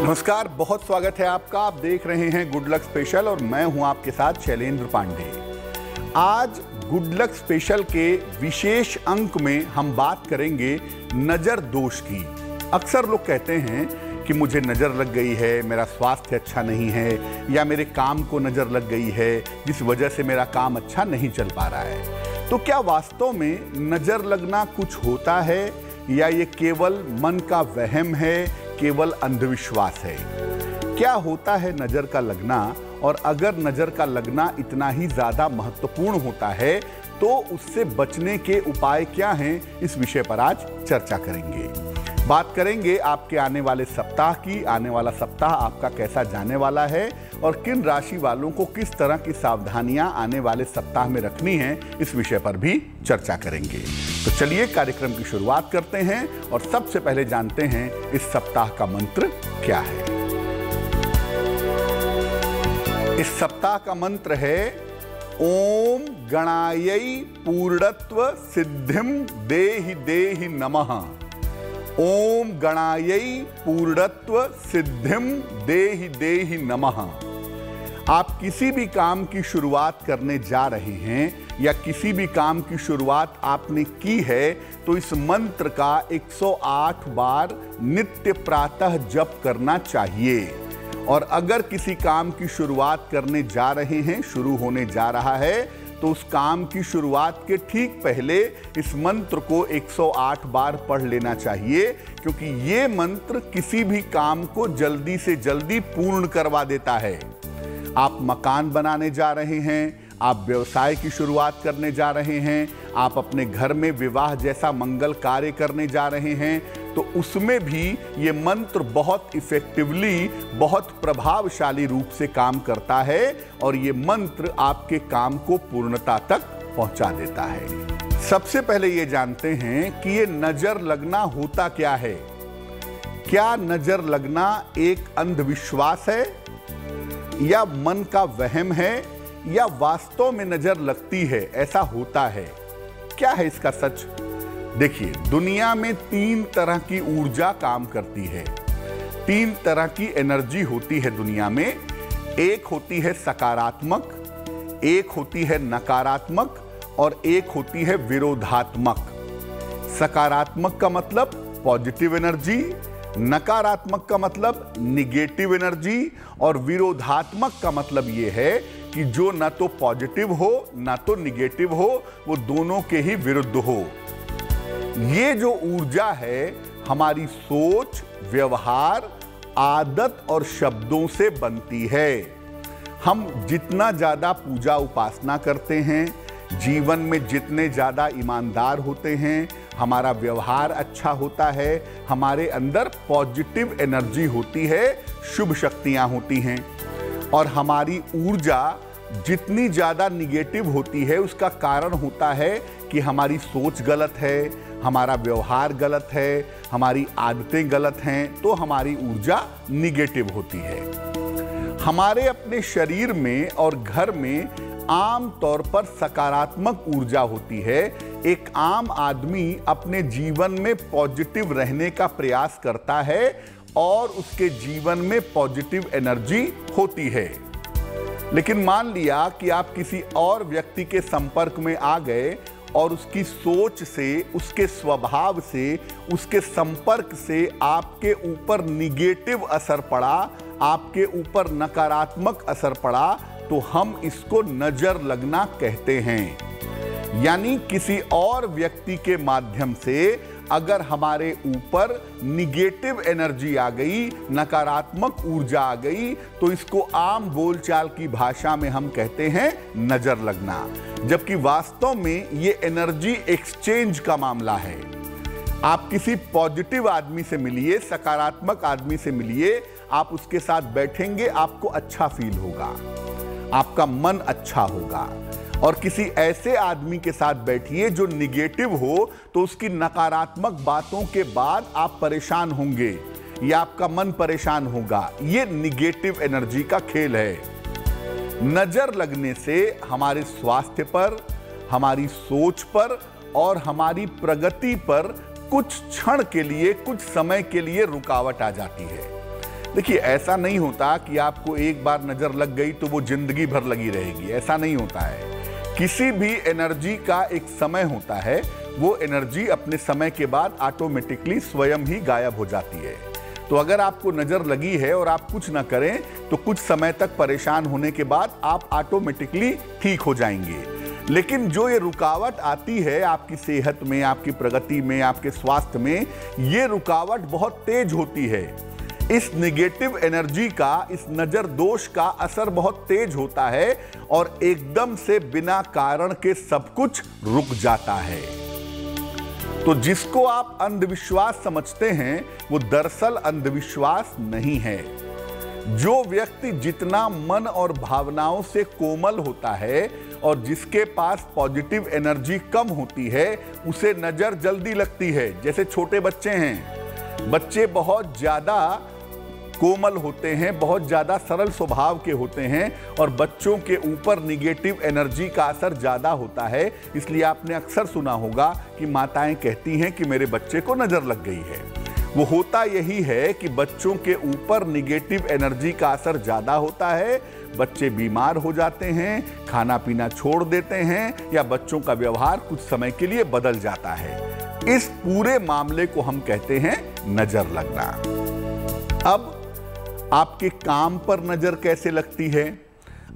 नमस्कार, बहुत स्वागत है आपका। आप देख रहे हैं गुड लक स्पेशल और मैं हूं आपके साथ शैलेंद्र पांडे। आज गुड लक स्पेशल के विशेष अंक में हम बात करेंगे नजर दोष की। अक्सर लोग कहते हैं कि मुझे नजर लग गई है, मेरा स्वास्थ्य अच्छा नहीं है, या मेरे काम को नजर लग गई है जिस वजह से मेरा काम अच्छा नहीं चल पा रहा है। तो क्या वास्तव में नजर लगना कुछ होता है या ये केवल मन का वहम है, केवल अंधविश्वास है? क्या होता है नजर का लगना, और अगर नजर का लगना इतना ही ज्यादा महत्वपूर्ण होता है तो उससे बचने के उपाय क्या हैं, इस विषय पर आज चर्चा करेंगे। बात करेंगे आपके आने वाले सप्ताह की। आने वाला सप्ताह आपका कैसा जाने वाला है और किन राशि वालों को किस तरह की सावधानियां आने वाले सप्ताह में रखनी है, इस विषय पर भी चर्चा करेंगे। तो चलिए कार्यक्रम की शुरुआत करते हैं और सबसे पहले जानते हैं इस सप्ताह का मंत्र क्या है। इस सप्ताह का मंत्र है ओम गणायै पूर्णत्व सिद्धिम देहि देहि नमः। ओम गणायै पूर्णत्व सिद्धिम देहि देहि नमः। आप किसी भी काम की शुरुआत करने जा रहे हैं या किसी भी काम की शुरुआत आपने की है तो इस मंत्र का 108 बार नित्य प्रातः जप करना चाहिए। और अगर किसी काम की शुरुआत करने जा रहे हैं, शुरू होने जा रहा है, तो उस काम की शुरुआत के ठीक पहले इस मंत्र को 108 बार पढ़ लेना चाहिए, क्योंकि ये मंत्र किसी भी काम को जल्दी से जल्दी पूर्ण करवा देता है। आप मकान बनाने जा रहे हैं, आप व्यवसाय की शुरुआत करने जा रहे हैं, आप अपने घर में विवाह जैसा मंगल कार्य करने जा रहे हैं, तो उसमें भी ये मंत्र बहुत इफेक्टिवली, बहुत प्रभावशाली रूप से काम करता है और ये मंत्र आपके काम को पूर्णता तक पहुंचा देता है। सबसे पहले ये जानते हैं कि ये नजर लगना होता क्या है। क्या नजर लगना एक अंधविश्वास है या मन का वहम है या वास्तव में नजर लगती है, ऐसा होता है? क्या है इसका सच? देखिए, दुनिया में 3 तरह की ऊर्जा काम करती है। 3 तरह की एनर्जी होती है दुनिया में। एक होती है सकारात्मक, एक होती है नकारात्मक और एक होती है विरोधात्मक। सकारात्मक का मतलब पॉजिटिव एनर्जी, नकारात्मक का मतलब निगेटिव एनर्जी, और विरोधात्मक का मतलब यह है कि जो ना तो पॉजिटिव हो ना तो निगेटिव हो, वो दोनों के ही विरुद्ध हो। ये जो ऊर्जा है हमारी सोच, व्यवहार, आदत और शब्दों से बनती है। हम जितना ज्यादा पूजा उपासना करते हैं, जीवन में जितने ज्यादा ईमानदार होते हैं, हमारा व्यवहार अच्छा होता है, हमारे अंदर पॉजिटिव एनर्जी होती है, शुभ शक्तियां होती हैं। और हमारी ऊर्जा जितनी ज्यादा निगेटिव होती है, उसका कारण होता है कि हमारी सोच गलत है, हमारा व्यवहार गलत है, हमारी आदतें गलत हैं, तो हमारी ऊर्जा निगेटिव होती है। हमारे अपने शरीर में और घर में आम तौर पर सकारात्मक ऊर्जा होती है। एक आम आदमी अपने जीवन में पॉजिटिव रहने का प्रयास करता है और उसके जीवन में पॉजिटिव एनर्जी होती है। लेकिन मान लिया कि आप किसी और व्यक्ति के संपर्क में आ गए और उसकी सोच से, उसके स्वभाव से, उसके संपर्क से आपके ऊपर निगेटिव असर पड़ा, आपके ऊपर नकारात्मक असर पड़ा, तो हम इसको नजर लगना कहते हैं। यानी किसी और व्यक्ति के माध्यम से अगर हमारे ऊपर निगेटिव एनर्जी आ गई, नकारात्मक ऊर्जा आ गई, तो इसको आम बोलचाल की भाषा में हम कहते हैं नजर लगना। जबकि वास्तव में ये एनर्जी एक्सचेंज का मामला है। आप किसी पॉजिटिव आदमी से मिलिए, सकारात्मक आदमी से मिलिए, आप उसके साथ बैठेंगे, आपको अच्छा फील होगा, आपका मन अच्छा होगा। और किसी ऐसे आदमी के साथ बैठिए जो निगेटिव हो, तो उसकी नकारात्मक बातों के बाद आप परेशान होंगे या आपका मन परेशान होगा। ये निगेटिव एनर्जी का खेल है। नजर लगने से हमारे स्वास्थ्य पर, हमारी सोच पर और हमारी प्रगति पर कुछ क्षण के लिए, कुछ समय के लिए रुकावट आ जाती है। देखिए, ऐसा नहीं होता कि आपको एक बार नजर लग गई तो वो जिंदगी भर लगी रहेगी, ऐसा नहीं होता है। किसी भी एनर्जी का एक समय होता है, वो एनर्जी अपने समय के बाद ऑटोमेटिकली स्वयं ही गायब हो जाती है। तो अगर आपको नजर लगी है और आप कुछ ना करें तो कुछ समय तक परेशान होने के बाद आप ऑटोमेटिकली ठीक हो जाएंगे। लेकिन जो ये रुकावट आती है आपकी सेहत में, आपकी प्रगति में, आपके स्वास्थ्य में, ये रुकावट बहुत तेज होती है। इस निगेटिव एनर्जी का, इस नजर दोष का असर बहुत तेज होता है और एकदम से बिना कारण के सब कुछ रुक जाता है। तो जिसको आप अंधविश्वास समझते हैं वो दरअसल अंधविश्वास नहीं है। जो व्यक्ति जितना मन और भावनाओं से कोमल होता है और जिसके पास पॉजिटिव एनर्जी कम होती है, उसे नजर जल्दी लगती है। जैसे छोटे बच्चे हैं, बच्चे बहुत ज्यादा कोमल होते हैं, बहुत ज्यादा सरल स्वभाव के होते हैं और बच्चों के ऊपर निगेटिव एनर्जी का असर ज्यादा होता है। इसलिए आपने अक्सर सुना होगा कि माताएं कहती हैं कि मेरे बच्चे को नजर लग गई है। वो होता यही है कि बच्चों के ऊपर निगेटिव एनर्जी का असर ज्यादा होता है, बच्चे बीमार हो जाते हैं, खाना पीना छोड़ देते हैं या बच्चों का व्यवहार कुछ समय के लिए बदल जाता है। इस पूरे मामले को हम कहते हैं नजर लगना। अब आपके काम पर नजर कैसे लगती है,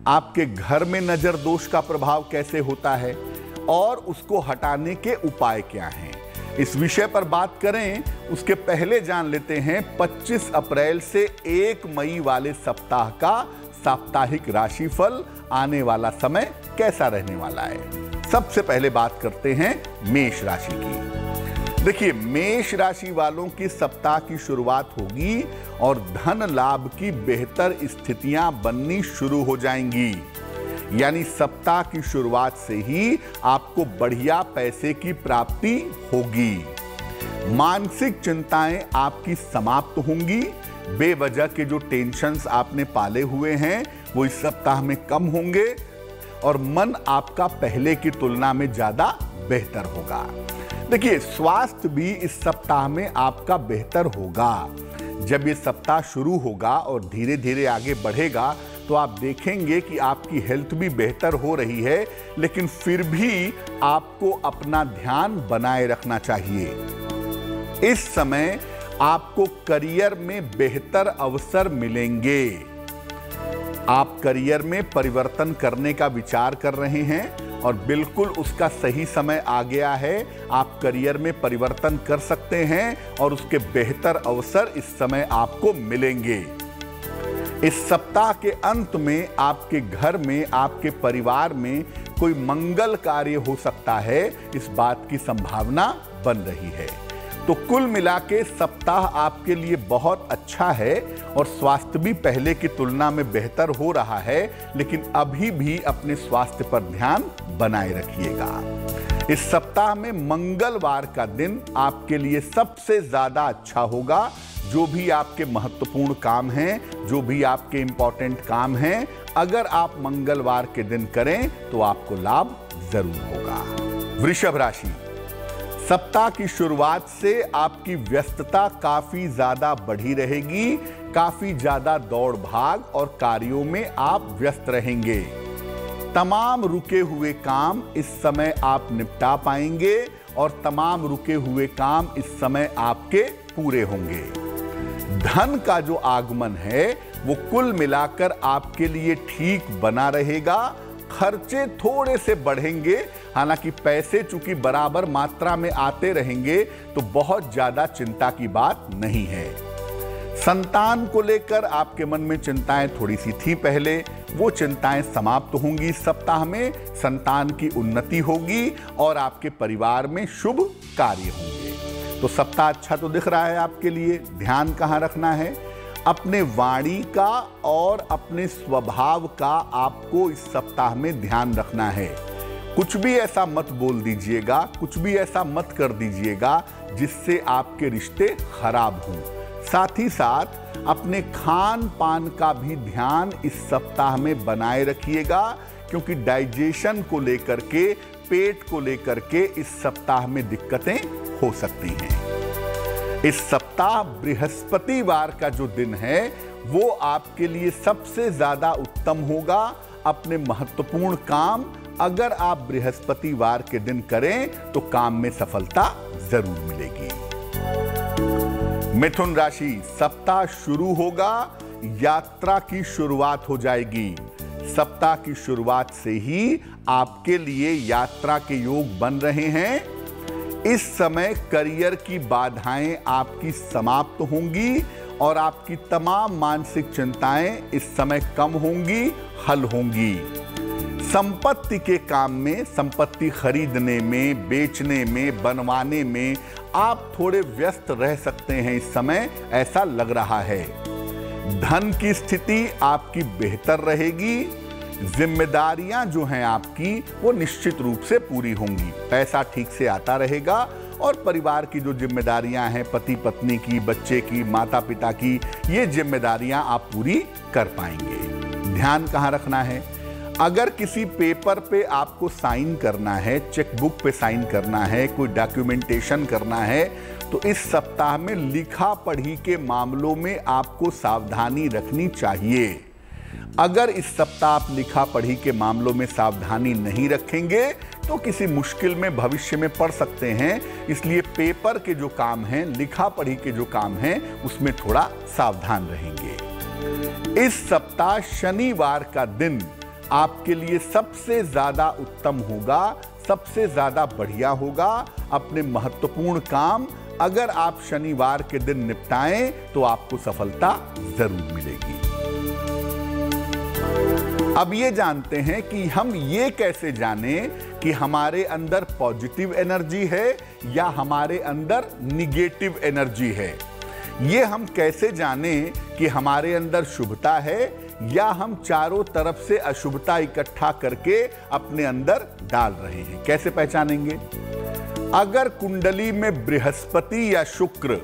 आपके घर में नजर दोष का प्रभाव कैसे होता है और उसको हटाने के उपाय क्या हैं, इस विषय पर बात करें उसके पहले जान लेते हैं 25 अप्रैल से 1 मई वाले सप्ताह का साप्ताहिक राशिफल, आने वाला समय कैसा रहने वाला है। सबसे पहले बात करते हैं मेष राशि की। देखिए, मेष राशि वालों की सप्ताह की शुरुआत होगी और धन लाभ की बेहतर स्थितियां बननी शुरू हो जाएंगी। यानी सप्ताह की शुरुआत से ही आपको बढ़िया पैसे की प्राप्ति होगी। मानसिक चिंताएं आपकी समाप्त होंगी। बेवजह के जो टेंशन्स आपने पाले हुए हैं वो इस सप्ताह में कम होंगे और मन आपका पहले की तुलना में ज्यादा बेहतर होगा। देखिए, स्वास्थ्य भी इस सप्ताह में आपका बेहतर होगा। जब ये सप्ताह शुरू होगा और धीरे धीरे आगे बढ़ेगा तो आप देखेंगे कि आपकी हेल्थ भी बेहतर हो रही है, लेकिन फिर भी आपको अपना ध्यान बनाए रखना चाहिए। इस समय आपको करियर में बेहतर अवसर मिलेंगे। आप करियर में परिवर्तन करने का विचार कर रहे हैं और बिल्कुल उसका सही समय आ गया है। आप करियर में परिवर्तन कर सकते हैं और उसके बेहतर अवसर इस समय आपको मिलेंगे। इस सप्ताह के अंत में आपके घर में, आपके परिवार में कोई मंगल कार्य हो सकता है, इस बात की संभावना बन रही है। तो कुल मिला के सप्ताह आपके लिए बहुत अच्छा है और स्वास्थ्य भी पहले की तुलना में बेहतर हो रहा है, लेकिन अभी भी अपने स्वास्थ्य पर ध्यान बनाए रखिएगा। इस सप्ताह में मंगलवार का दिन आपके लिए सबसे ज्यादा अच्छा होगा। जो भी आपके महत्वपूर्ण काम हैं, जो भी आपके इंपॉर्टेंट काम हैं, अगर आप मंगलवार के दिन करें तो आपको लाभ जरूर होगा। वृषभ राशि, सप्ताह की शुरुआत से आपकी व्यस्तता काफी ज्यादा बढ़ी रहेगी। काफी ज्यादा दौड़ भाग और कार्यों में आप व्यस्त रहेंगे। तमाम रुके हुए काम इस समय आप निपटा पाएंगे और तमाम रुके हुए काम इस समय आपके पूरे होंगे। धन का जो आगमन है वो कुल मिलाकर आपके लिए ठीक बना रहेगा। खर्चे थोड़े से बढ़ेंगे, हालांकि पैसे चूंकि बराबर मात्रा में आते रहेंगे तो बहुत ज्यादा चिंता की बात नहीं है। संतान को लेकर आपके मन में चिंताएं थोड़ी सी थी पहले, वो चिंताएं समाप्त होंगी। इस सप्ताह में संतान की उन्नति होगी और आपके परिवार में शुभ कार्य होंगे। तो सप्ताह अच्छा तो दिख रहा है आपके लिए। ध्यान कहाँ रखना है? अपने वाणी का और अपने स्वभाव का आपको इस सप्ताह में ध्यान रखना है। कुछ भी ऐसा मत बोल दीजिएगा, कुछ भी ऐसा मत कर दीजिएगा जिससे आपके रिश्ते खराब हों। साथ ही साथ अपने खान पान का भी ध्यान इस सप्ताह में बनाए रखिएगा, क्योंकि डाइजेशन को लेकर के, पेट को लेकर के इस सप्ताह में दिक्कतें हो सकती हैं। इस सप्ताह बृहस्पतिवार का जो दिन है वो आपके लिए सबसे ज्यादा उत्तम होगा। अपने महत्वपूर्ण काम अगर आप बृहस्पतिवार के दिन करें तो काम में सफलता जरूर मिलेगी। मिथुन राशि, सप्ताह शुरू होगा, यात्रा की शुरुआत हो जाएगी। सप्ताह की शुरुआत से ही आपके लिए यात्रा के योग बन रहे हैं। इस समय करियर की बाधाएं आपकी समाप्त होंगी और आपकी तमाम मानसिक चिंताएं इस समय कम होंगी, हल होंगी। संपत्ति के काम में, संपत्ति खरीदने में, बेचने में, बनवाने में आप थोड़े व्यस्त रह सकते हैं इस समय, ऐसा लग रहा है। धन की स्थिति आपकी बेहतर रहेगी। जिम्मेदारियां जो हैं आपकी वो निश्चित रूप से पूरी होंगी। पैसा ठीक से आता रहेगा और परिवार की जो जिम्मेदारियां हैं, पति पत्नी की, बच्चे की, माता पिता की, ये जिम्मेदारियां आप पूरी कर पाएंगे। ध्यान कहाँ रखना है? अगर किसी पेपर पे आपको साइन करना है, चेकबुक पे साइन करना है, कोई डॉक्यूमेंटेशन करना है, तो इस सप्ताह में लिखा पढ़ी के मामलों में आपको सावधानी रखनी चाहिए। अगर इस सप्ताह आप लिखा पढ़ी के मामलों में सावधानी नहीं रखेंगे तो किसी मुश्किल में भविष्य में पड़ सकते हैं। इसलिए पेपर के जो काम हैं, लिखा पढ़ी के जो काम हैं, उसमें थोड़ा सावधान रहेंगे। इस सप्ताह शनिवार का दिन आपके लिए सबसे ज्यादा उत्तम होगा, सबसे ज्यादा बढ़िया होगा। अपने महत्वपूर्ण काम अगर आप शनिवार के दिन निपटाएं तो आपको सफलता जरूर मिलेगी। अब ये जानते हैं कि हम ये कैसे जानें कि हमारे अंदर पॉजिटिव एनर्जी है या हमारे अंदर निगेटिव एनर्जी है। ये हम कैसे जानें कि हमारे अंदर शुभता है या हम चारों तरफ से अशुभता इकट्ठा करके अपने अंदर डाल रहे हैं, कैसे पहचानेंगे? अगर कुंडली में बृहस्पति या शुक्र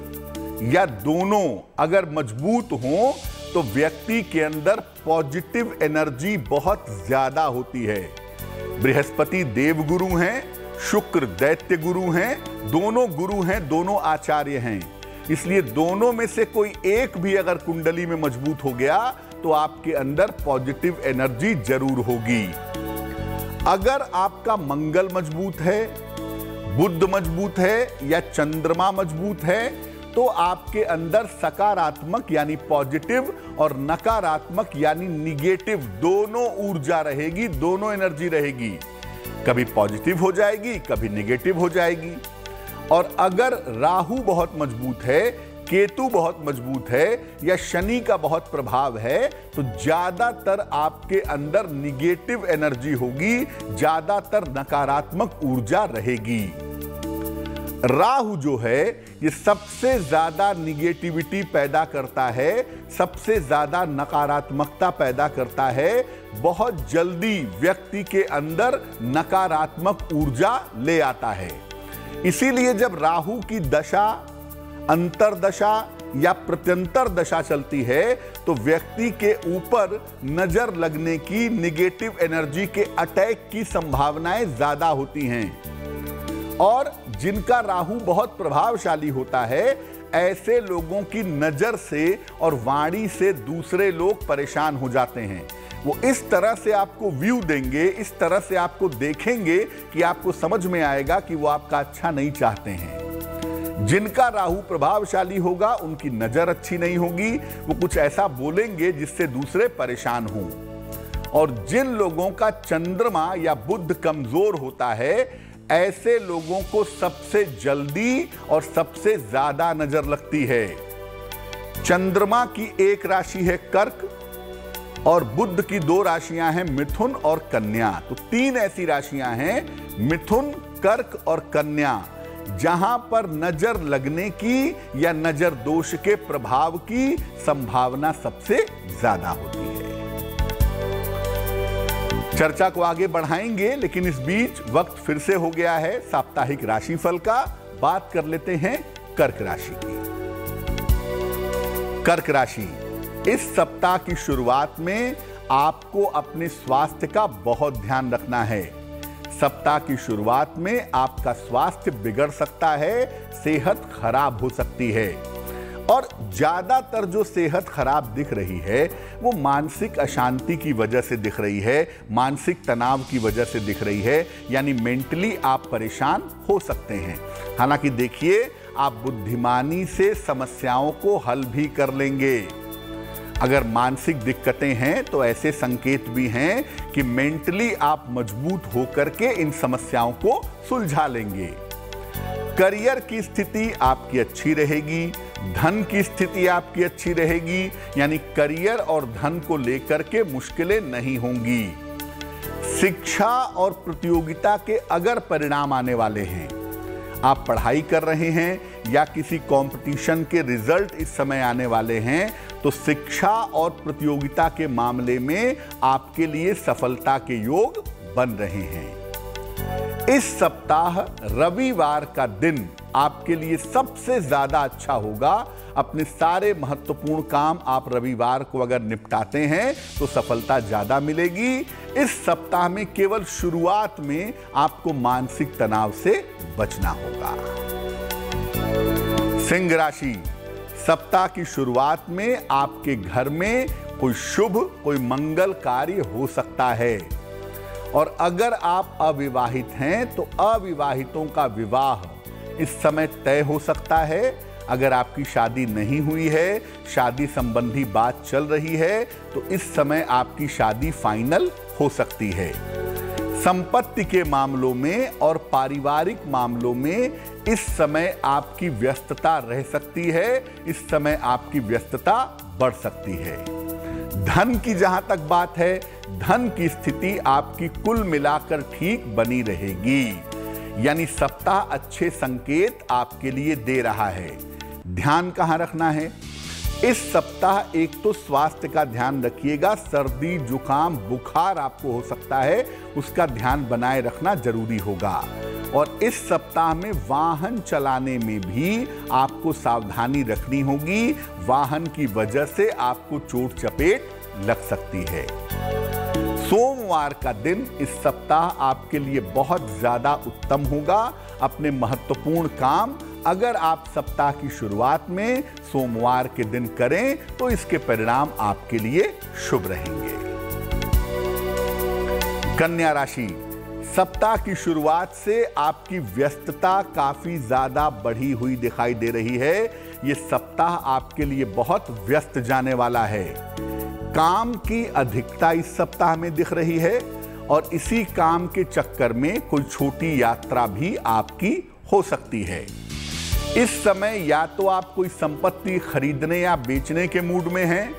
या दोनों अगर मजबूत हों तो व्यक्ति के अंदर पॉजिटिव एनर्जी बहुत ज्यादा होती है। बृहस्पति देवगुरु हैं, शुक्र दैत्य गुरु हैं, दोनों गुरु हैं, दोनों आचार्य हैं। इसलिए दोनों में से कोई एक भी अगर कुंडली में मजबूत हो गया तो आपके अंदर पॉजिटिव एनर्जी जरूर होगी। अगर आपका मंगल मजबूत है, बुध मजबूत है या चंद्रमा मजबूत है तो आपके अंदर सकारात्मक यानी पॉजिटिव और नकारात्मक यानी निगेटिव दोनों ऊर्जा रहेगी, दोनों एनर्जी रहेगी। कभी पॉजिटिव हो जाएगी, कभी निगेटिव हो जाएगी। और अगर राहु बहुत मजबूत है, केतु बहुत मजबूत है या शनि का बहुत प्रभाव है तो ज्यादातर आपके अंदर निगेटिव एनर्जी होगी, ज्यादातर नकारात्मक ऊर्जा रहेगी। राहु जो है ये सबसे ज्यादा निगेटिविटी पैदा करता है, सबसे ज्यादा नकारात्मकता पैदा करता है। बहुत जल्दी व्यक्ति के अंदर नकारात्मक ऊर्जा ले आता है। इसीलिए जब राहु की दशा, अंतरदशा या प्रत्यंतर दशा चलती है तो व्यक्ति के ऊपर नजर लगने की, निगेटिव एनर्जी के अटैक की संभावनाएं ज्यादा होती हैं। और जिनका राहु बहुत प्रभावशाली होता है, ऐसे लोगों की नजर से और वाणी से दूसरे लोग परेशान हो जाते हैं। वो इस तरह से आपको व्यू देंगे, इस तरह से आपको देखेंगे कि आपको समझ में आएगा कि वो आपका अच्छा नहीं चाहते हैं। जिनका राहु प्रभावशाली होगा उनकी नजर अच्छी नहीं होगी, वो कुछ ऐसा बोलेंगे जिससे दूसरे परेशान हों। और जिन लोगों का चंद्रमा या बुध कमजोर होता है, ऐसे लोगों को सबसे जल्दी और सबसे ज्यादा नजर लगती है। चंद्रमा की एक राशि है कर्क और बुध की दो राशियां हैं मिथुन और कन्या। तो तीन ऐसी राशियां हैं, मिथुन, कर्क और कन्या, जहां पर नजर लगने की या नजर दोष के प्रभाव की संभावना सबसे ज्यादा होती है। चर्चा को आगे बढ़ाएंगे, लेकिन इस बीच वक्त फिर से हो गया है साप्ताहिक राशिफल का। बात कर लेते हैं कर्क राशि की। कर्क राशि, इस सप्ताह की शुरुआत में आपको अपने स्वास्थ्य का बहुत ध्यान रखना है। सप्ताह की शुरुआत में आपका स्वास्थ्य बिगड़ सकता है, सेहत खराब हो सकती है। और ज्यादातर जो सेहत खराब दिख रही है वो मानसिक अशांति की वजह से दिख रही है, मानसिक तनाव की वजह से दिख रही है, यानी मेंटली आप परेशान हो सकते हैं। हालांकि देखिए, आप बुद्धिमानी से समस्याओं को हल भी कर लेंगे। अगर मानसिक दिक्कतें हैं तो ऐसे संकेत भी हैं कि मेंटली आप मजबूत होकर के इन समस्याओं को सुलझा लेंगे। करियर की स्थिति आपकी अच्छी रहेगी, धन की स्थिति आपकी अच्छी रहेगी, यानी करियर और धन को लेकर के मुश्किलें नहीं होंगी। शिक्षा और प्रतियोगिता के अगर परिणाम आने वाले हैं, आप पढ़ाई कर रहे हैं या किसी कंपटीशन के रिजल्ट इस समय आने वाले हैं, तो शिक्षा और प्रतियोगिता के मामले में आपके लिए सफलता के योग बन रहे हैं। इस सप्ताह रविवार का दिन आपके लिए सबसे ज्यादा अच्छा होगा। अपने सारे महत्वपूर्ण काम आप रविवार को अगर निपटाते हैं तो सफलता ज्यादा मिलेगी। इस सप्ताह में केवल शुरुआत में आपको मानसिक तनाव से बचना होगा। सिंह राशि, सप्ताह की शुरुआत में आपके घर में कोई शुभ, कोई मंगल कार्य हो सकता है। और अगर आप अविवाहित हैं तो अविवाहितों का विवाह इस समय तय हो सकता है। अगर आपकी शादी नहीं हुई है, शादी संबंधी बात चल रही है, तो इस समय आपकी शादी फाइनल हो सकती है। संपत्ति के मामलों में और पारिवारिक मामलों में इस समय आपकी व्यस्तता रह सकती है। इस समय आपकी व्यस्तता बढ़ सकती है। धन की जहां तक बात है, धन की स्थिति आपकी कुल मिलाकर ठीक बनी रहेगी, यानी सप्ताह अच्छे संकेत आपके लिए दे रहा है। ध्यान कहां रखना है? इस सप्ताह एक तो स्वास्थ्य का ध्यान रखिएगा। सर्दी, जुकाम, बुखार आपको हो सकता है, उसका ध्यान बनाए रखना जरूरी होगा। और इस सप्ताह में वाहन चलाने में भी आपको सावधानी रखनी होगी। वाहन की वजह से आपको चोट चपेट लग सकती है। सोमवार का दिन इस सप्ताह आपके लिए बहुत ज्यादा उत्तम होगा। अपने महत्वपूर्ण काम अगर आप सप्ताह की शुरुआत में सोमवार के दिन करें तो इसके परिणाम आपके लिए शुभ रहेंगे। कन्या राशि, सप्ताह की शुरुआत से आपकी व्यस्तता काफी ज्यादा बढ़ी हुई दिखाई दे रही है। यह सप्ताह आपके लिए बहुत व्यस्त जाने वाला है। काम की अधिकता इस सप्ताह में दिख रही है और इसी काम के चक्कर में कोई छोटी यात्रा भी आपकी हो सकती है। इस समय या तो आप कोई संपत्ति खरीदने या बेचने के मूड में हैं,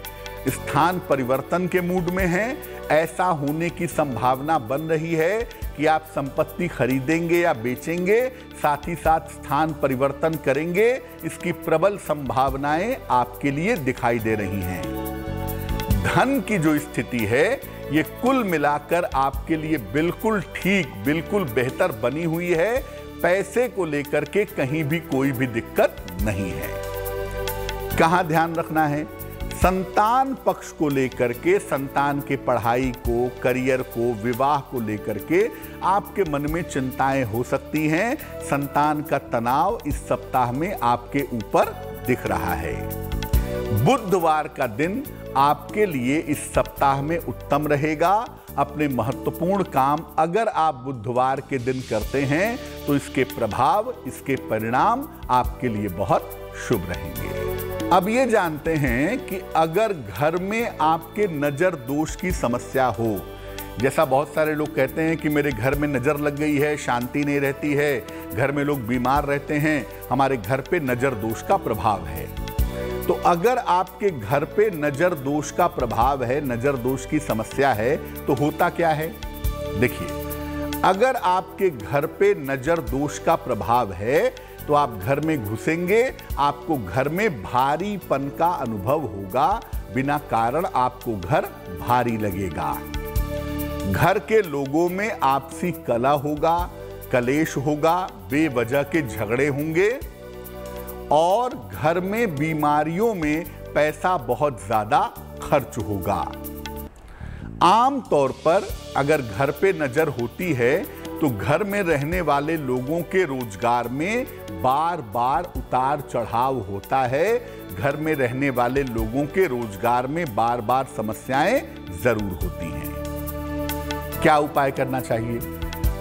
स्थान परिवर्तन के मूड में हैं। ऐसा होने की संभावना बन रही है कि आप संपत्ति खरीदेंगे या बेचेंगे, साथ ही साथ स्थान परिवर्तन करेंगे। इसकी प्रबल संभावनाएं आपके लिए दिखाई दे रही हैं। धन की जो स्थिति है, ये कुल मिलाकर आपके लिए बिल्कुल ठीक, बिल्कुल बेहतर बनी हुई है। पैसे को लेकर के कहीं भी कोई भी दिक्कत नहीं है। कहां ध्यान रखना है? संतान पक्ष को लेकर के, संतान के पढ़ाई को, करियर को, विवाह को लेकर के आपके मन में चिंताएं हो सकती हैं। संतान का तनाव इस सप्ताह में आपके ऊपर दिख रहा है। बुधवार का दिन आपके लिए इस सप्ताह में उत्तम रहेगा। अपने महत्वपूर्ण काम अगर आप बुधवार के दिन करते हैं तो इसके प्रभाव, इसके परिणाम आपके लिए बहुत शुभ रहेंगे। अब ये जानते हैं कि अगर घर में आपके नजर दोष की समस्या हो, जैसा बहुत सारे लोग कहते हैं कि मेरे घर में नजर लग गई है, शांति नहीं रहती है, घर में लोग बीमार रहते हैं, हमारे घर पे नजर दोष का प्रभाव है। तो अगर आपके घर पे नजर दोष का प्रभाव है, नजर दोष की समस्या है, तो होता क्या है? देखिए, अगर आपके घर पे नजर दोष का प्रभाव है तो आप घर में घुसेंगे, आपको घर में भारीपन का अनुभव होगा। बिना कारण आपको घर भारी लगेगा। घर के लोगों में आपसी कलह होगा, कलेश होगा, बेवजह के झगड़े होंगे और घर में बीमारियों में पैसा बहुत ज्यादा खर्च होगा। आम तौर पर अगर घर पे नजर होती है तो घर में रहने वाले लोगों के रोजगार में बार बार उतार चढ़ाव होता है। घर में रहने वाले लोगों के रोजगार में बार बार समस्याएं जरूर होती हैं। क्या उपाय करना चाहिए?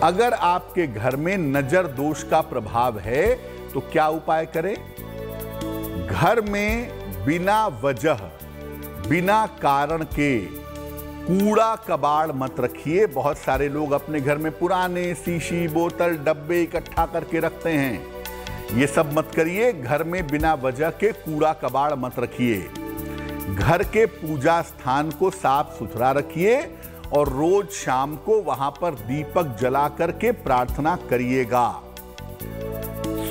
अगर आपके घर में नजर दोष का प्रभाव है तो क्या उपाय करें? घर में बिना वजह, बिना कारण के कूड़ा कबाड़ मत रखिए। बहुत सारे लोग अपने घर में पुराने शीशी, बोतल, डब्बे इकट्ठा करके रखते हैं। ये सब मत करिए। घर में बिना वजह के कूड़ा कबाड़ मत रखिए। घर के पूजा स्थान को साफ सुथरा रखिए और रोज शाम को वहां पर दीपक जला करके प्रार्थना करिएगा।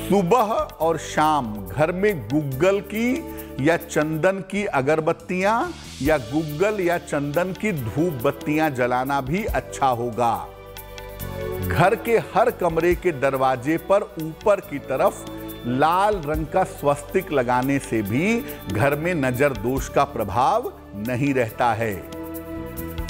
सुबह और शाम घर में गुग्गल की या चंदन की अगरबत्तियां या गुग्गल या चंदन की धूप बत्तियां जलाना भी अच्छा होगा। घर के हर कमरे के दरवाजे पर ऊपर की तरफ लाल रंग का स्वस्तिक लगाने से भी घर में नजर दोष का प्रभाव नहीं रहता है।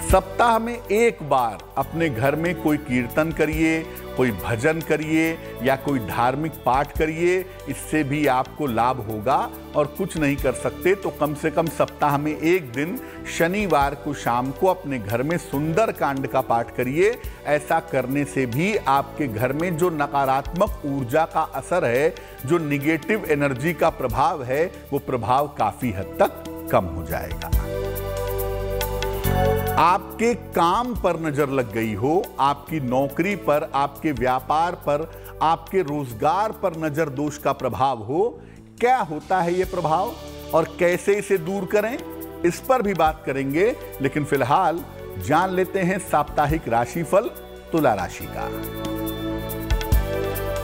सप्ताह में एक बार अपने घर में कोई कीर्तन करिए, कोई भजन करिए या कोई धार्मिक पाठ करिए। इससे भी आपको लाभ होगा। और कुछ नहीं कर सकते तो कम से कम सप्ताह में एक दिन शनिवार को शाम को अपने घर में सुंदर कांड का पाठ करिए। ऐसा करने से भी आपके घर में जो नकारात्मक ऊर्जा का असर है, जो निगेटिव एनर्जी का प्रभाव है, वो प्रभाव काफी हद तक कम हो जाएगा। आपके काम पर नजर लग गई हो, आपकी नौकरी पर, आपके व्यापार पर, आपके रोजगार पर नजर दोष का प्रभाव हो, क्या होता है ये प्रभाव और कैसे इसे दूर करें, इस पर भी बात करेंगे। लेकिन फिलहाल जान लेते हैं साप्ताहिक राशिफल तुला राशि का।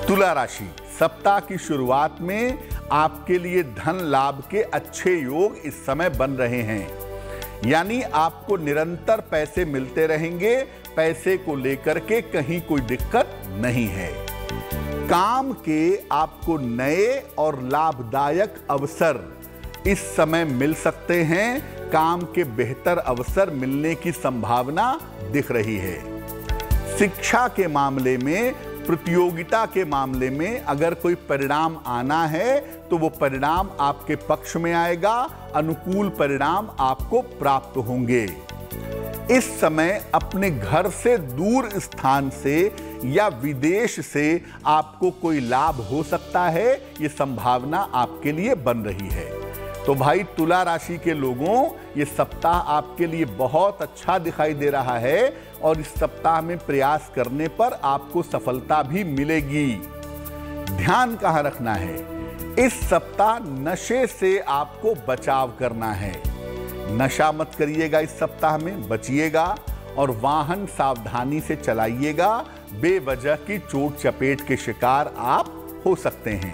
तुला राशि, सप्ताह की शुरुआत में आपके लिए धन लाभ के अच्छे योग इस समय बन रहे हैं। यानी आपको निरंतर पैसे मिलते रहेंगे। पैसे को लेकर के कहीं कोई दिक्कत नहीं है। काम के आपको नए और लाभदायक अवसर इस समय मिल सकते हैं। काम के बेहतर अवसर मिलने की संभावना दिख रही है। शिक्षा के मामले में, प्रतियोगिता के मामले में अगर कोई परिणाम आना है तो वो परिणाम आपके पक्ष में आएगा। अनुकूल परिणाम आपको प्राप्त होंगे। इस समय अपने घर से दूर स्थान से या विदेश से आपको कोई लाभ हो सकता है। ये संभावना आपके लिए बन रही है। तो भाई तुला राशि के लोगों, ये सप्ताह आपके लिए बहुत अच्छा दिखाई दे रहा है और इस सप्ताह में प्रयास करने पर आपको सफलता भी मिलेगी। ध्यान कहाँ रखना है? इस सप्ताह नशे से आपको बचाव करना है। नशा मत करिएगा इस सप्ताह में, बचिएगा और वाहन सावधानी से चलाइएगा। बेवजह की चोट चपेट के शिकार आप हो सकते हैं।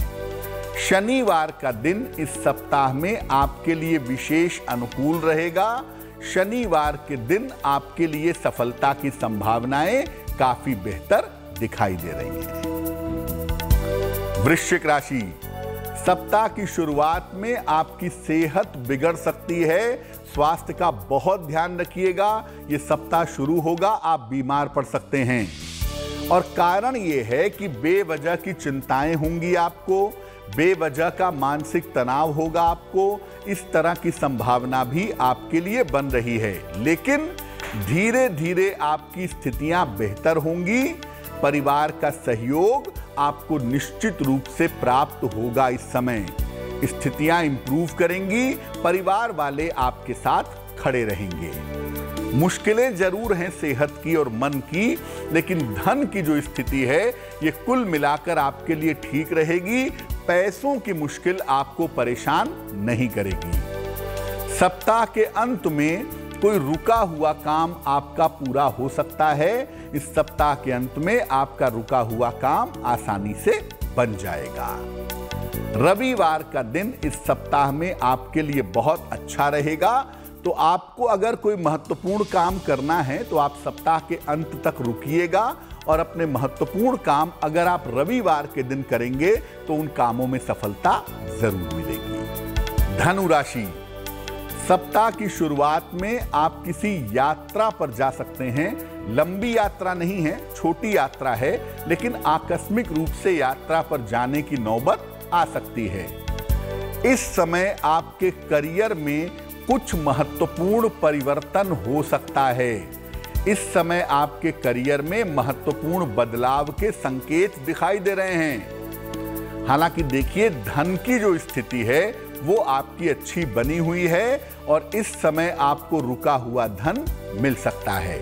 शनिवार का दिन इस सप्ताह में आपके लिए विशेष अनुकूल रहेगा। शनिवार के दिन आपके लिए सफलता की संभावनाएं काफी बेहतर दिखाई दे रही हैं। वृश्चिक राशि, सप्ताह की शुरुआत में आपकी सेहत बिगड़ सकती है। स्वास्थ्य का बहुत ध्यान रखिएगा। ये सप्ताह शुरू होगा, आप बीमार पड़ सकते हैं और कारण ये है कि बेवजह की चिंताएं होंगी आपको, बेवजह का मानसिक तनाव होगा आपको। इस तरह की संभावना भी आपके लिए बन रही है। लेकिन धीरे धीरे आपकी स्थितियां बेहतर होंगी। परिवार का सहयोग आपको निश्चित रूप से प्राप्त होगा। इस समय स्थितियां इंप्रूव करेंगी। परिवार वाले आपके साथ खड़े रहेंगे। मुश्किलें जरूर हैं सेहत की और मन की, लेकिन धन की जो स्थिति है ये कुल मिलाकर आपके लिए ठीक रहेगी। पैसों की मुश्किल आपको परेशान नहीं करेगी। सप्ताह के अंत में कोई रुका हुआ काम आपका पूरा हो सकता है। इस सप्ताह के अंत में आपका रुका हुआ काम आसानी से बन जाएगा। रविवार का दिन इस सप्ताह में आपके लिए बहुत अच्छा रहेगा। तो आपको अगर कोई महत्वपूर्ण काम करना है तो आप सप्ताह के अंत तक रुकिएगा और अपने महत्वपूर्ण काम अगर आप रविवार के दिन करेंगे तो उन कामों में सफलता जरूर मिलेगी। धनु राशि, सप्ताह की शुरुआत में आप किसी यात्रा पर जा सकते हैं। लंबी यात्रा नहीं है, छोटी यात्रा है, लेकिन आकस्मिक रूप से यात्रा पर जाने की नौबत आ सकती है। इस समय आपके करियर में कुछ महत्वपूर्ण परिवर्तन हो सकता है। इस समय आपके करियर में महत्वपूर्ण बदलाव के संकेत दिखाई दे रहे हैं। हालांकि देखिए, धन की जो स्थिति है वो आपकी अच्छी बनी हुई है और इस समय आपको रुका हुआ धन मिल सकता है।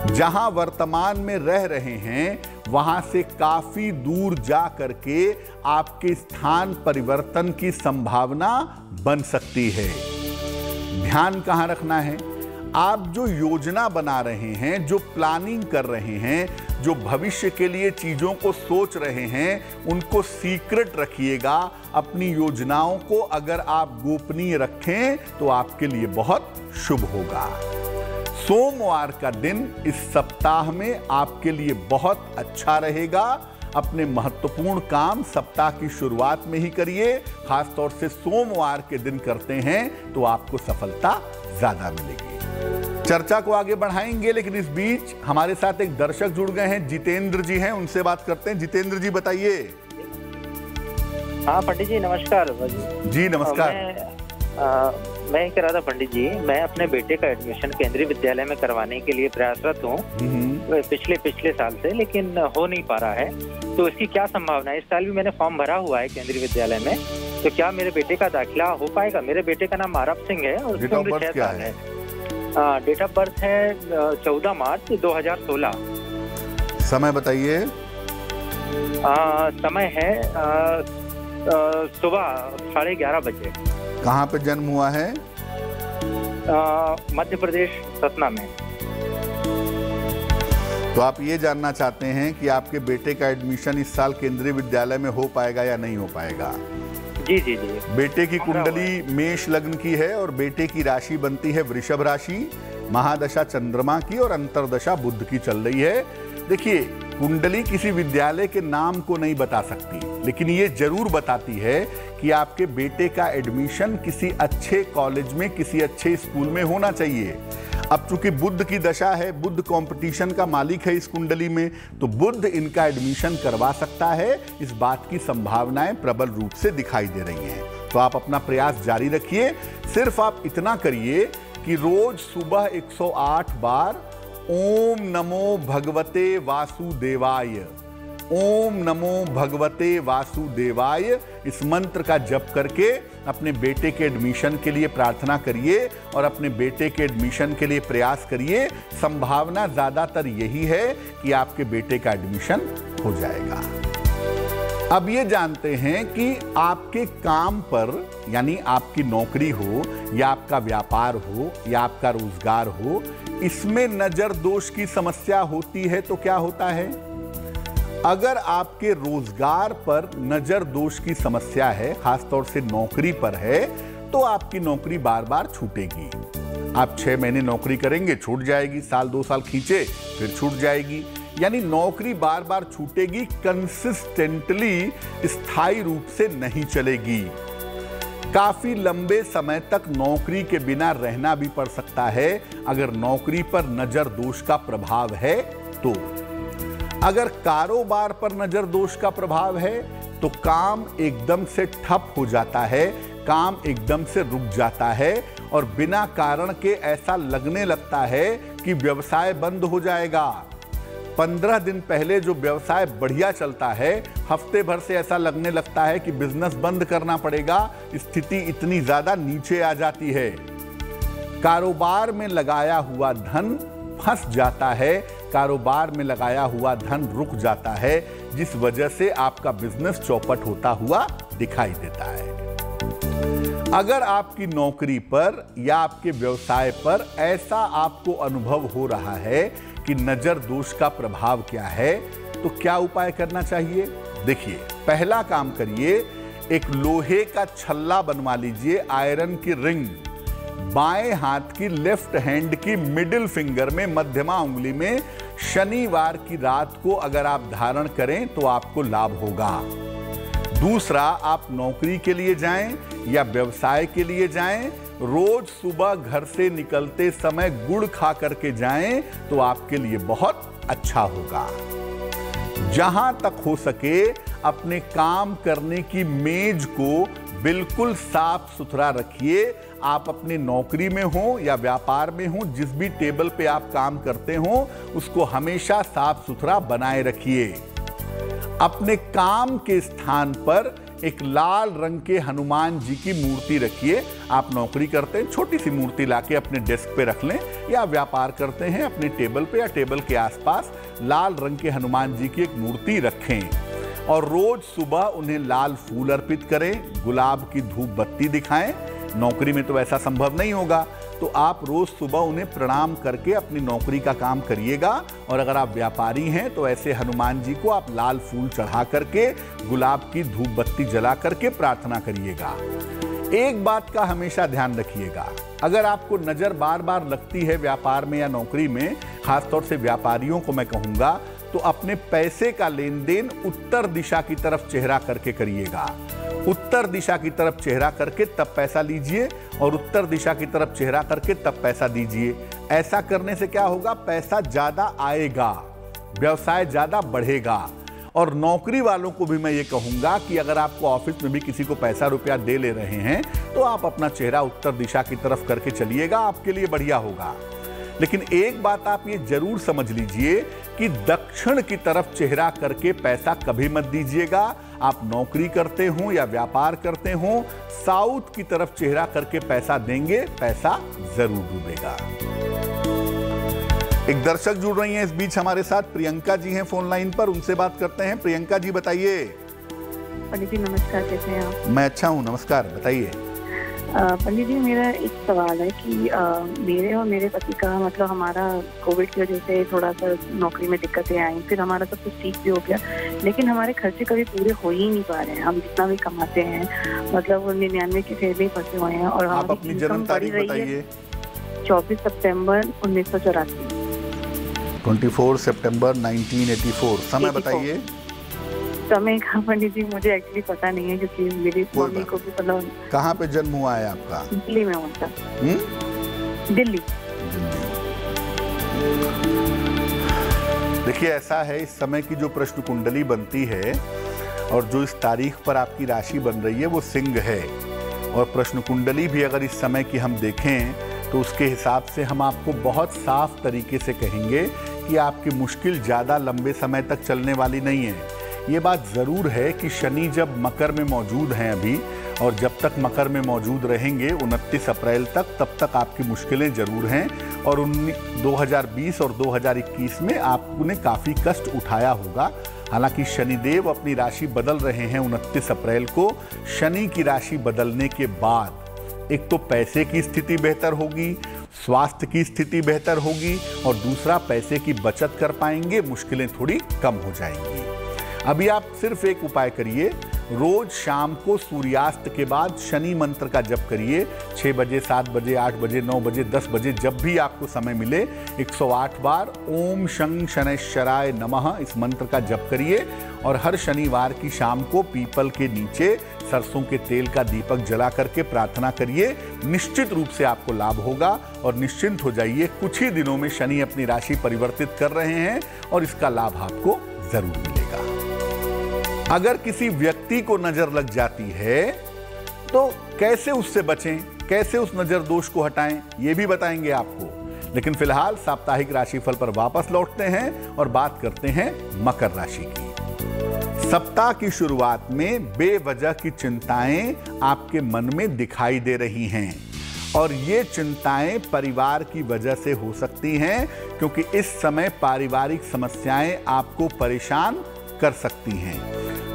जहां वर्तमान में रह रहे हैं वहां से काफी दूर जा करके आपके स्थान परिवर्तन की संभावना बन सकती है। ध्यान कहां रखना है? आप जो योजना बना रहे हैं, जो प्लानिंग कर रहे हैं, जो भविष्य के लिए चीजों को सोच रहे हैं, उनको सीक्रेट रखिएगा। अपनी योजनाओं को अगर आप गोपनीय रखें तो आपके लिए बहुत शुभ होगा। सोमवार का दिन इस सप्ताह में आपके लिए बहुत अच्छा रहेगा। अपने महत्वपूर्ण काम सप्ताह की शुरुआत में ही करिए। खासतौर से सोमवार के दिन करते हैं तो आपको सफलता ज्यादा मिलेगी। चर्चा को आगे बढ़ाएंगे, लेकिन इस बीच हमारे साथ एक दर्शक जुड़ गए हैं, जितेंद्र जी हैं, उनसे बात करते हैं। जितेंद्र जी बताइए। हाँ पंडित जी नमस्कार। जी नमस्कार। मैं कह रहा था पंडित जी, मैं अपने बेटे का एडमिशन केंद्रीय विद्यालय में करवाने के लिए प्रयासरत हूँ पिछले साल से, लेकिन हो नहीं पा रहा है। तो इसकी क्या संभावना है? इस साल भी मैंने फॉर्म भरा हुआ है केंद्रीय विद्यालय में, तो क्या मेरे बेटे का दाखिला हो पाएगा? मेरे बेटे का नाम आरव सिंह है और उसकी उम्र 6 साल है। डेट ऑफ बर्थ है 14 मार्च 2016। समय बताइए। समय है सुबह 11:30 बजे। कहाँ पे जन्म हुआ है? मध्य प्रदेश, सतना में। तो आप ये जानना चाहते हैं कि आपके बेटे का एडमिशन इस साल केंद्रीय विद्यालय में हो पाएगा या नहीं हो पाएगा? जी जी जी। बेटे की कुंडली मेष लग्न की है और बेटे की राशि बनती है वृषभ राशि। महादशा चंद्रमा की और अंतरदशा बुध की चल रही है। देखिए, कुंडली किसी विद्यालय के नाम को नहीं बता सकती, लेकिन ये जरूर बताती है कि आपके बेटे का एडमिशन किसी अच्छे कॉलेज में, किसी अच्छे स्कूल में होना चाहिए। अब चूंकि बुध की दशा है, बुध कंपटीशन का मालिक है इस कुंडली में, तो बुध इनका एडमिशन करवा सकता है। इस बात की संभावनाएं प्रबल रूप से दिखाई दे रही हैं। तो आप अपना प्रयास जारी रखिए। सिर्फ आप इतना करिए कि रोज सुबह 108 बार ओम नमो भगवते वासुदेवाय, ओम नमो भगवते वासुदेवाय इस मंत्र का जप करके अपने बेटे के एडमिशन के लिए प्रार्थना करिए और अपने बेटे के एडमिशन के लिए प्रयास करिए। संभावना ज्यादातर यही है कि आपके बेटे का एडमिशन हो जाएगा। अब ये जानते हैं कि आपके काम पर, यानी आपकी नौकरी हो या आपका व्यापार हो या आपका रोजगार हो, इसमें नजर दोष की समस्या होती है तो क्या होता है? अगर आपके रोजगार पर नजर दोष की समस्या है, खासतौर से नौकरी पर है, तो आपकी नौकरी बार बार छूटेगी। आप 6 महीने नौकरी करेंगे, छूट जाएगी, साल 2 साल खींचे फिर छूट जाएगी। यानी नौकरी बार बार छूटेगी, कंसिस्टेंटली स्थायी रूप से नहीं चलेगी। काफी लंबे समय तक नौकरी के बिना रहना भी पड़ सकता है अगर नौकरी पर नजर दोष का प्रभाव है तो। अगर कारोबार पर नजर दोष का प्रभाव है तो काम एकदम से ठप हो जाता है, काम एकदम से रुक जाता है और बिना कारण के ऐसा लगने लगता है कि व्यवसाय बंद हो जाएगा। 15 दिन पहले जो व्यवसाय बढ़िया चलता है, हफ्ते भर से ऐसा लगने लगता है कि बिजनेस बंद करना पड़ेगा। स्थिति इतनी ज्यादा नीचे आ जाती है। कारोबार में लगाया हुआ धन फंस जाता है, कारोबार में लगाया हुआ धन रुक जाता है, जिस वजह से आपका बिजनेस चौपट होता हुआ दिखाई देता है। अगर आपकी नौकरी पर या आपके व्यवसाय पर ऐसा आपको अनुभव हो रहा है कि नजर दोष का प्रभाव क्या है, तो क्या उपाय करना चाहिए? देखिए, पहला काम करिए, एक लोहे का छल्ला बनवा लीजिए, आयरन की रिंग, बाएं हाथ की लेफ्ट हैंड की मिडिल फिंगर में, मध्यमा उंगली में शनिवार की रात को अगर आप धारण करें तो आपको लाभ होगा। दूसरा, आप नौकरी के लिए जाएं या व्यवसाय के लिए जाएं, रोज सुबह घर से निकलते समय गुड़ खा करके जाएं तो आपके लिए बहुत अच्छा होगा। जहां तक हो सके अपने काम करने की मेज को बिल्कुल साफ सुथरा रखिए। आप अपनी नौकरी में हो या व्यापार में हो, जिस भी टेबल पे आप काम करते हो उसको हमेशा साफ सुथरा बनाए रखिए। अपने काम के स्थान पर एक लाल रंग के हनुमान जी की मूर्ति रखिए। आप नौकरी करते हैं, छोटी सी मूर्ति लाके अपने डेस्क पे रख लें, या व्यापार करते हैं अपने टेबल पे या टेबल के आसपास लाल रंग के हनुमान जी की एक मूर्ति रखें। और रोज सुबह उन्हें लाल फूल अर्पित करें, गुलाब की धूप बत्ती दिखाएं। नौकरी में तो ऐसा संभव नहीं होगा, तो आप रोज सुबह उन्हें प्रणाम करके अपनी नौकरी का काम करिएगा। और अगर आप व्यापारी हैं तो ऐसे हनुमान जी को आप लाल फूल चढ़ा करके, गुलाब की धूप बत्ती जला करके प्रार्थना करिएगा। एक बात का हमेशा ध्यान रखिएगा, अगर आपको नजर बार बार लगती है व्यापार में या नौकरी में, खासतौर से व्यापारियों को मैं कहूंगा, तो अपने पैसे का लेन देन उत्तर दिशा की तरफ चेहरा करके करिएगा। उत्तर दिशा की तरफ चेहरा करके तब पैसा लीजिए और उत्तर दिशा की तरफ चेहरा करके तब पैसा दीजिए। ऐसा करने से क्या होगा, पैसा ज्यादा आएगा, व्यवसाय ज्यादा बढ़ेगा। और नौकरी वालों को भी मैं ये कहूंगा कि अगर आपको ऑफिस में भी किसी को पैसा रुपया दे ले रहे हैं तो आप अपना चेहरा उत्तर दिशा की तरफ करके चलिएगा, आपके लिए बढ़िया होगा। लेकिन एक बात आप ये जरूर समझ लीजिए कि दक्षिण की तरफ चेहरा करके पैसा कभी मत दीजिएगा। आप नौकरी करते हो या व्यापार करते हो, साउथ की तरफ चेहरा करके पैसा देंगे, पैसा जरूर डूबेगा। एक दर्शक जुड़ रही हैं इस बीच हमारे साथ, प्रियंका जी हैं फोन लाइन पर, उनसे बात करते हैं। प्रियंका जी बताइए। पंडित जी नमस्कार, कैसे हैं आप? मैं अच्छा हूँ, नमस्कार, बताइए। पंडित जी मेरा एक सवाल है कि मेरे और मेरे पति का मतलब हमारा कोविड की वजह से थोड़ा सा नौकरी में दिक्कतें आई, फिर हमारा सब कुछ ठीक भी हो गया, लेकिन हमारे खर्चे कभी पूरे हो ही नहीं पा रहे हैं। हम जितना भी कमाते हैं मतलब 99 की फेर में फंसे हुए हैं। और आप अपनी जन्म तारीख बताइए। 24 सितंबर 1984। 24 सितंबर 1984। समय बताइए। समय का पंडित जी मुझे एक्चुअली पता नहीं है, क्योंकि मेरी मम्मी को भी पता। कहाँ पे जन्म हुआ है आपका? दिल्ली में उनका। दिल्ली। देखिए ऐसा है, इस समय की जो प्रश्न कुंडली बनती है और जो इस तारीख पर आपकी राशि बन रही है वो सिंह है। और प्रश्न कुंडली भी अगर इस समय की हम देखें तो उसके हिसाब से हम आपको बहुत साफ तरीके से कहेंगे कि आपकी मुश्किल ज़्यादा लंबे समय तक चलने वाली नहीं है। ये बात ज़रूर है कि शनि जब मकर में मौजूद हैं अभी, और जब तक मकर में मौजूद रहेंगे 29 अप्रैल तक, तब तक आपकी मुश्किलें ज़रूर हैं। और 2020 और 2021 में आपने काफ़ी कष्ट उठाया होगा। हालांकि शनिदेव अपनी राशि बदल रहे हैं 29 अप्रैल को। शनि की राशि बदलने के बाद एक तो पैसे की स्थिति बेहतर होगी, स्वास्थ्य की स्थिति बेहतर होगी, और दूसरा पैसे की बचत कर पाएंगे, मुश्किलें थोड़ी कम हो जाएंगी। अभी आप सिर्फ एक उपाय करिए, रोज शाम को सूर्यास्त के बाद शनि मंत्र का जप करिए। 6 बजे, 7 बजे, 8 बजे, 9 बजे, 10 बजे, जब भी आपको समय मिले 108 बार ओम शं शनैश्चराय नमः इस मंत्र का जप करिए। और हर शनिवार की शाम को पीपल के नीचे सरसों के तेल का दीपक जला करके प्रार्थना करिए। निश्चित रूप से आपको लाभ होगा और निश्चिंत हो जाइए, कुछ ही दिनों में शनि अपनी राशि परिवर्तित कर रहे हैं और इसका लाभ आपको जरूर मिलेगा। अगर किसी व्यक्ति को नजर लग जाती है तो कैसे उससे बचें, कैसे उस नजर दोष को हटाएं, ये भी बताएंगे आपको। लेकिन फिलहाल साप्ताहिक राशिफल पर वापस लौटते हैं और बात करते हैं मकर राशि की। सप्ताह की शुरुआत में बेवजह की चिंताएं आपके मन में दिखाई दे रही हैं, और ये चिंताएं परिवार की वजह से हो सकती हैं, क्योंकि इस समय पारिवारिक समस्याएं आपको परेशान कर सकती हैं।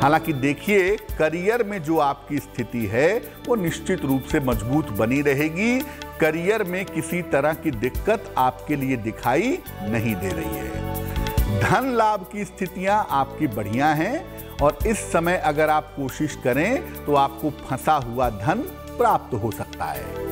हालांकि देखिए, करियर में जो आपकी स्थिति है वो निश्चित रूप से मजबूत बनी रहेगी। करियर में किसी तरह की दिक्कत आपके लिए दिखाई नहीं दे रही है। धन लाभ की स्थितियां आपकी बढ़िया हैं, और इस समय अगर आप कोशिश करें तो आपको फंसा हुआ धन प्राप्त हो सकता है।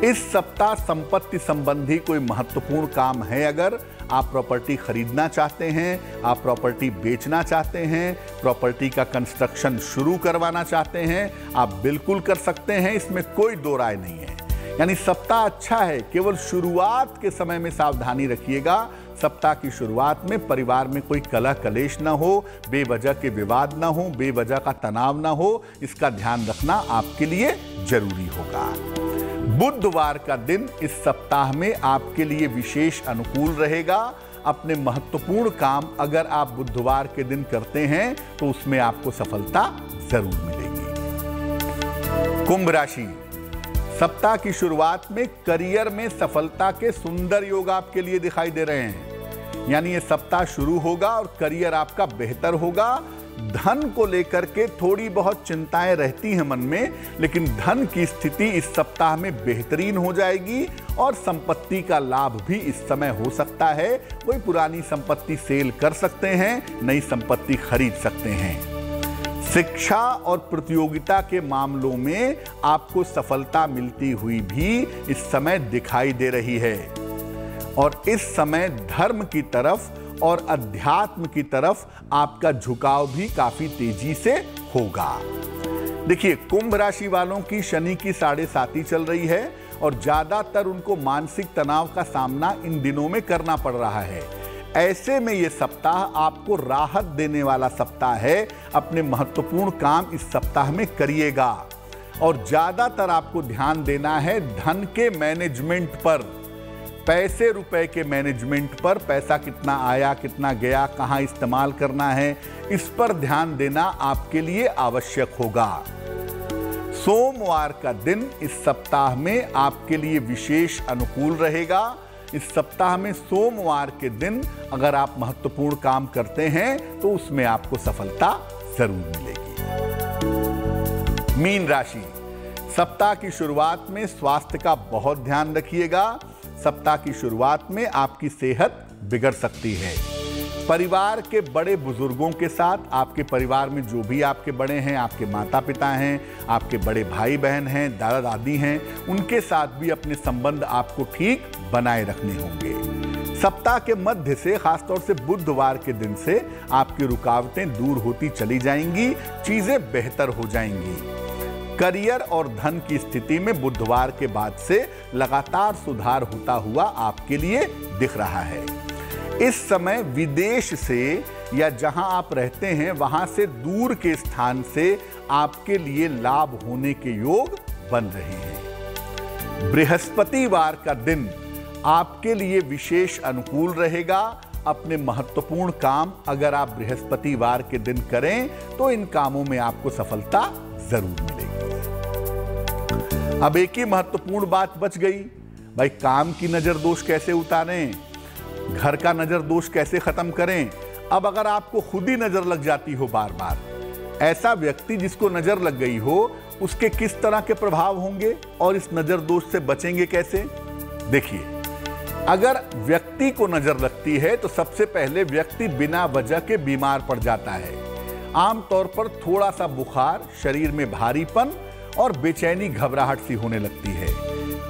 इस सप्ताह संपत्ति संबंधी कोई महत्वपूर्ण काम है, अगर आप प्रॉपर्टी खरीदना चाहते हैं, आप प्रॉपर्टी बेचना चाहते हैं, प्रॉपर्टी का कंस्ट्रक्शन शुरू करवाना चाहते हैं, आप बिल्कुल कर सकते हैं, इसमें कोई दो राय नहीं है। यानी सप्ताह अच्छा है, केवल शुरुआत के समय में सावधानी रखिएगा। सप्ताह की शुरुआत में परिवार में कोई कलह कलेश ना हो, बेवजह के विवाद ना हो, बेवजह का तनाव ना हो, इसका ध्यान रखना आपके लिए जरूरी होगा। बुधवार का दिन इस सप्ताह में आपके लिए विशेष अनुकूल रहेगा। अपने महत्वपूर्ण काम अगर आप बुधवार के दिन करते हैं तो उसमें आपको सफलता जरूर मिलेगी। कुंभ राशि, सप्ताह की शुरुआत में करियर में सफलता के सुंदर योग आपके लिए दिखाई दे रहे हैं। यानी ये सप्ताह शुरू होगा और करियर आपका बेहतर होगा। धन को लेकर के थोड़ी बहुत चिंताएं रहती हैं मन में, लेकिन धन की स्थिति इस सप्ताह में बेहतरीन हो जाएगी और संपत्ति का लाभ भी इस समय हो सकता है। कोई पुरानी संपत्ति सेल कर सकते हैं, नई संपत्ति खरीद सकते हैं। शिक्षा और प्रतियोगिता के मामलों में आपको सफलता मिलती हुई भी इस समय दिखाई दे रही है और इस समय धर्म की तरफ और अध्यात्म की तरफ आपका झुकाव भी काफी तेजी से होगा। देखिए, कुंभ राशि वालों की शनि की 7.5 चल रही है और ज्यादातर उनको मानसिक तनाव का सामना इन दिनों में करना पड़ रहा है। ऐसे में ये सप्ताह आपको राहत देने वाला सप्ताह है। अपने महत्वपूर्ण काम इस सप्ताह में करिएगा और ज्यादातर आपको ध्यान देना है धन के मैनेजमेंट पर, पैसे रुपए के मैनेजमेंट पर। पैसा कितना आया, कितना गया, कहां इस्तेमाल करना है, इस पर ध्यान देना आपके लिए आवश्यक होगा। सोमवार का दिन इस सप्ताह में आपके लिए विशेष अनुकूल रहेगा। इस सप्ताह में सोमवार के दिन अगर आप महत्वपूर्ण काम करते हैं तो उसमें आपको सफलता जरूर मिलेगी। मीन राशि, सप्ताह की शुरुआत में स्वास्थ्य का बहुत ध्यान रखिएगा। सप्ताह की शुरुआत में आपकी सेहत बिगड़ सकती है। परिवार के बड़े बुजुर्गों के साथ, आपके परिवार में जो भी आपके बड़े हैं, आपके माता पिता हैं, आपके बड़े भाई बहन हैं, दादा दादी हैं, उनके साथ भी अपने संबंध आपको ठीक बनाए रखने होंगे। सप्ताह के मध्य से, खासतौर से बुधवार के दिन से आपकी रुकावटें दूर होती चली जाएंगी, चीजें बेहतर हो जाएंगी। करियर और धन की स्थिति में बुधवार के बाद से लगातार सुधार होता हुआ आपके लिए दिख रहा है। इस समय विदेश से या जहां आप रहते हैं वहां से दूर के स्थान से आपके लिए लाभ होने के योग बन रहे हैं। बृहस्पतिवार का दिन आपके लिए विशेष अनुकूल रहेगा। अपने महत्वपूर्ण काम अगर आप बृहस्पतिवार के दिन करें तो इन कामों में आपको सफलता जरूर मिलेगी। अब एक ही महत्वपूर्ण बात बच गई, भाई काम की नजर दोष कैसे उतारें, घर का नजर दोष कैसे खत्म करें। अब अगर आपको खुद ही नजर लग जाती हो बार बार, ऐसा व्यक्ति जिसको नजर लग गई हो उसके किस तरह के प्रभाव होंगे और इस नजर दोष से बचेंगे कैसे? देखिए, अगर व्यक्ति को नजर लगती है तो सबसे पहले व्यक्ति बिना वजह के बीमार पड़ जाता है। आमतौर पर थोड़ा सा बुखार, शरीर में भारीपन और बेचैनी, घबराहट सी होने लगती है।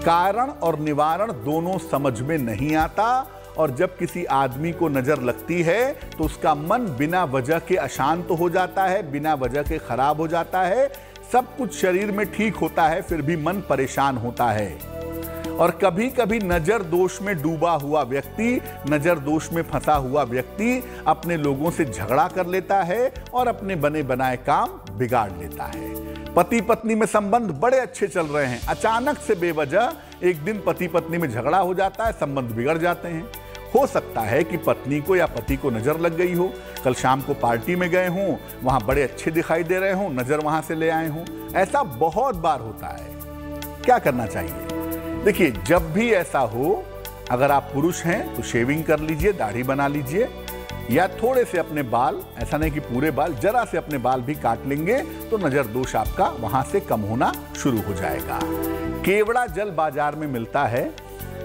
कारण और निवारण दोनों समझ में नहीं आता और जब किसी आदमी को नजर लगती है तो उसका मन बिना वजह के अशांत हो जाता है, बिना वजह के खराब हो जाता है। सब कुछ शरीर में ठीक होता है फिर भी मन परेशान होता है। और कभी कभी नजर दोष में डूबा हुआ व्यक्ति, नजर दोष में फंसा हुआ व्यक्ति अपने लोगों से झगड़ा कर लेता है और अपने बने बनाए काम बिगाड़ लेता है। पति पत्नी में संबंध बड़े अच्छे चल रहे हैं, अचानक से बेवजह एक दिन पति पत्नी में झगड़ा हो जाता है, संबंध बिगड़ जाते हैं। हो सकता है कि पत्नी को या पति को नजर लग गई हो, कल शाम को पार्टी में गए हों, वहां बड़े अच्छे दिखाई दे रहे हों, नजर वहां से ले आए हों। ऐसा बहुत बार होता है। क्या करना चाहिए? देखिए, जब भी ऐसा हो, अगर आप पुरुष हैं तो शेविंग कर लीजिए, दाढ़ी बना लीजिए, या थोड़े से अपने बाल, ऐसा नहीं कि पूरे बाल, जरा से अपने बाल भी काट लेंगे तो नजर दोष आपका वहां से कम होना शुरू हो जाएगा। केवड़ा जल बाजार में मिलता है।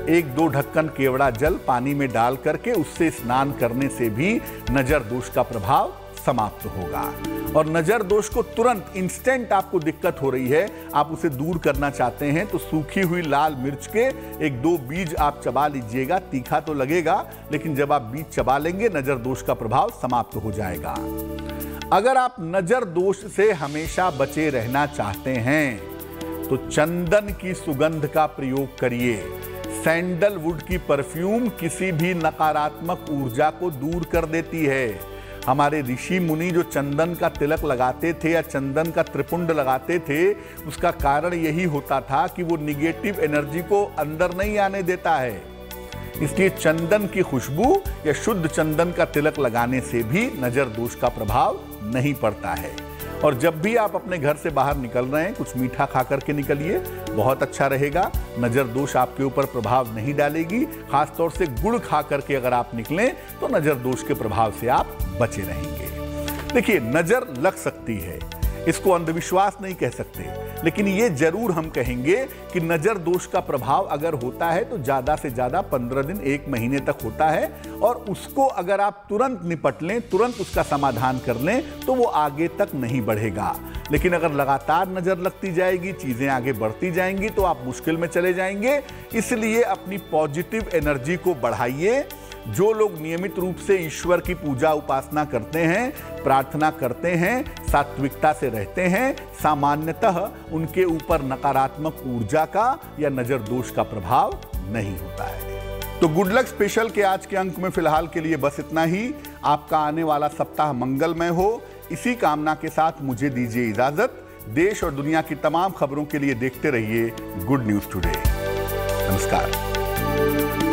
1-2 ढक्कन केवड़ा जल पानी में डाल करके उससे स्नान करने से भी नजर दोष का प्रभाव समाप्त होगा। और नजर दोष को तुरंत, इंस्टेंट आपको दिक्कत हो रही है, आप उसे दूर करना चाहते हैं तो सूखी हुई लाल मिर्च के 1-2 बीज आप चबा लीजिएगा। तीखा तो लगेगा लेकिन जब आप बीज चबा लेंगे नजर दोष का प्रभाव समाप्त हो जाएगा। अगर आप नजर दोष से हमेशा बचे रहना चाहते हैं तो चंदन की सुगंध का प्रयोग करिए। सैंडलवुड की परफ्यूम किसी भी नकारात्मक ऊर्जा को दूर कर देती है। हमारे ऋषि मुनि जो चंदन का तिलक लगाते थे या चंदन का त्रिपुंड लगाते थे, उसका कारण यही होता था कि वो निगेटिव एनर्जी को अंदर नहीं आने देता है। इसलिए चंदन की खुशबू या शुद्ध चंदन का तिलक लगाने से भी नजर दोष का प्रभाव नहीं पड़ता है। और जब भी आप अपने घर से बाहर निकल रहे हैं, कुछ मीठा खा करके निकलिए, बहुत अच्छा रहेगा। नजर दोष आपके ऊपर प्रभाव नहीं डालेगी। खासतौर से गुड़ खा करके अगर आप निकलें तो नजर दोष के प्रभाव से आप बचे रहेंगे। देखिए, नजर लग सकती है, इसको अंधविश्वास नहीं कह सकते, लेकिन ये जरूर हम कहेंगे कि नजर दोष का प्रभाव अगर होता है तो ज्यादा से ज्यादा 15 दिन 1 महीने तक होता है। और उसको अगर आप तुरंत निपट लें, तुरंत उसका समाधान कर लें, तो वो आगे तक नहीं बढ़ेगा। लेकिन अगर लगातार नजर लगती जाएगी, चीजें आगे बढ़ती जाएंगी, तो आप मुश्किल में चले जाएंगे। इसलिए अपनी पॉजिटिव एनर्जी को बढ़ाइए। जो लोग नियमित रूप से ईश्वर की पूजा उपासना करते हैं, प्रार्थना करते हैं, सात्विकता से रहते हैं, सामान्यतः उनके ऊपर नकारात्मक ऊर्जा का या नजर दोष का प्रभाव नहीं होता है। तो गुड लक स्पेशल के आज के अंक में फिलहाल के लिए बस इतना ही। आपका आने वाला सप्ताह मंगलमय हो, इसी कामना के साथ मुझे दीजिए इजाजत। देश और दुनिया की तमाम खबरों के लिए देखते रहिए गुड न्यूज टुडे। नमस्कार।